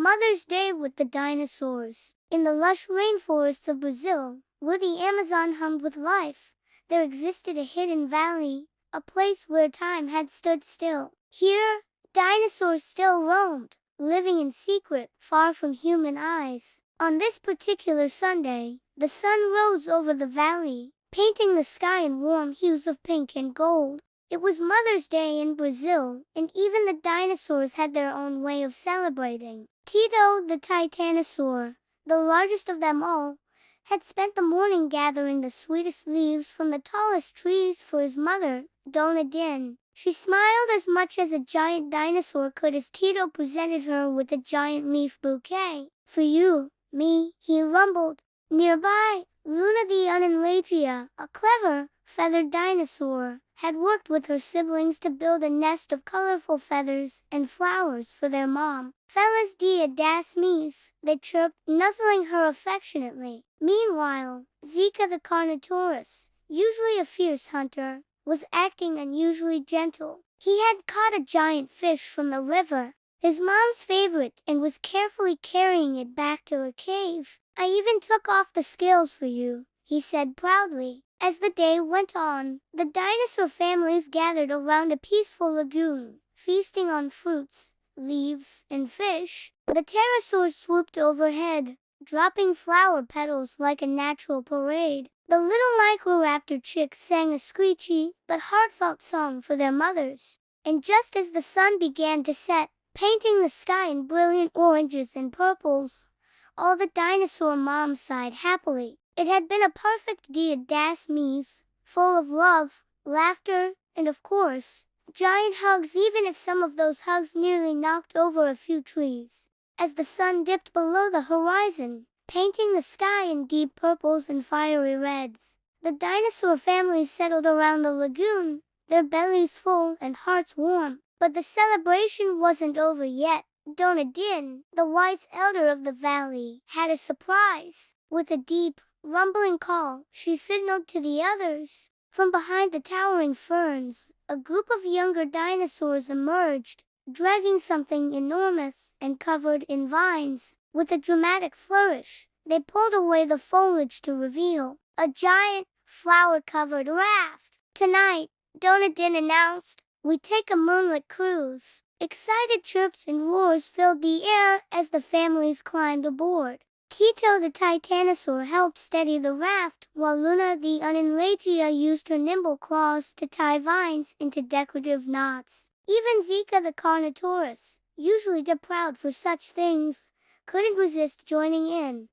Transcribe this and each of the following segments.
Mother's Day with the dinosaurs. In the lush rainforests of Brazil, where the Amazon hummed with life, there existed a hidden valley, a place where time had stood still. Here, dinosaurs still roamed, living in secret, far from human eyes. On this particular Sunday, the sun rose over the valley, painting the sky in warm hues of pink and gold. It was Mother's Day in Brazil, and even the dinosaurs had their own way of celebrating. Tito, the titanosaur, the largest of them all, had spent the morning gathering the sweetest leaves from the tallest trees for his mother, Dona Din. She smiled as much as a giant dinosaur could as Tito presented her with a giant leaf bouquet. "For you, me," he rumbled. Nearby, Luna the Unenlagia, a clever, feathered dinosaur, had worked with her siblings to build a nest of colorful feathers and flowers for their mom. "Feliz dia das Mães," they chirped, nuzzling her affectionately. Meanwhile, Zika the Carnotauruses, usually a fierce hunter, was acting unusually gentle. He had caught a giant fish from the river, his mom's favorite, and was carefully carrying it back to her cave. "I even took off the scales for you," he said proudly. As the day went on, the dinosaur families gathered around a peaceful lagoon, feasting on fruits, leaves, and fish. The pterosaurs swooped overhead, dropping flower petals like a natural parade. The little microraptor chicks sang a screechy but heartfelt song for their mothers. And just as the sun began to set, painting the sky in brilliant oranges and purples, all the dinosaur moms sighed happily. It had been a perfect dia das Mães, full of love, laughter, and of course, giant hugs, even if some of those hugs nearly knocked over a few trees. As the sun dipped below the horizon, painting the sky in deep purples and fiery reds, the dinosaur families settled around the lagoon, their bellies full and hearts warm. But the celebration wasn't over yet. Dona Din, the wise elder of the valley, had a surprise. With a deep, rumbling call, she signaled to the others. From behind the towering ferns, a group of younger dinosaurs emerged, dragging something enormous and covered in vines. With a dramatic flourish, they pulled away the foliage to reveal a giant, flower-covered raft. "Tonight," Dona Din announced, "we take a moonlit cruise." Excited chirps and roars filled the air as the families climbed aboard. Tito the Titanosaur helped steady the raft, while Luna the Unenlagia used her nimble claws to tie vines into decorative knots. Even Zika the Carnotauruses, usually too proud for such things, couldn't resist joining in,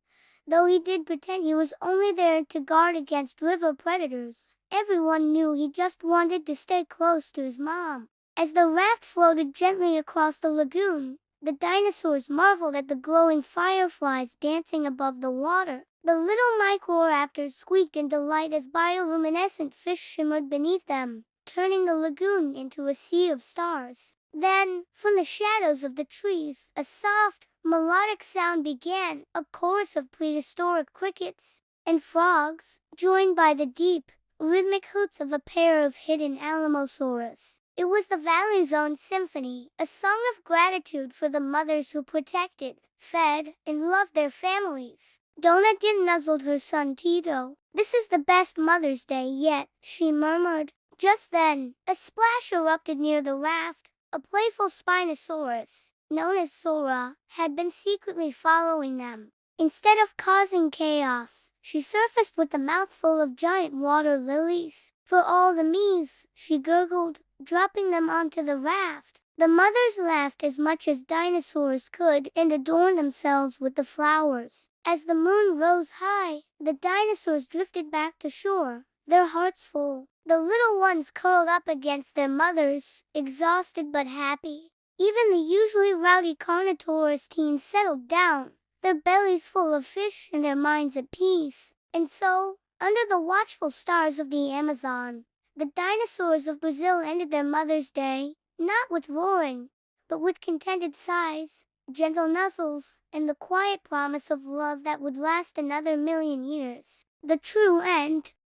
though he did pretend he was only there to guard against river predators. Everyone knew he just wanted to stay close to his mom. As the raft floated gently across the lagoon, the dinosaurs marveled at the glowing fireflies dancing above the water. The little microraptors squeaked in delight as bioluminescent fish shimmered beneath them, turning the lagoon into a sea of stars. Then, from the shadows of the trees, a soft, melodic sound began, a chorus of prehistoric crickets and frogs, joined by the deep, rhythmic hoots of a pair of hidden Alamosaurus. It was the valley's own symphony, a song of gratitude for the mothers who protected, fed, and loved their families. Dona Din nuzzled her son Tito. "This is the best Mother's Day yet," she murmured. Just then, a splash erupted near the raft. A playful Spinosaurus, known as Sora, had been secretly following them. Instead of causing chaos, she surfaced with a mouthful of giant water lilies. "For all the me's," she gurgled, dropping them onto the raft. The mothers laughed as much as dinosaurs could and adorned themselves with the flowers. As the moon rose high, the dinosaurs drifted back to shore, their hearts full. The little ones curled up against their mothers, exhausted but happy. Even the usually rowdy Carnotaurus teens settled down, their bellies full of fish and their minds at peace. And so, under the watchful stars of the Amazon, the dinosaurs of Brazil ended their Mother's Day, not with roaring, but with contented sighs, gentle nuzzles, and the quiet promise of love that would last another million years. The true end.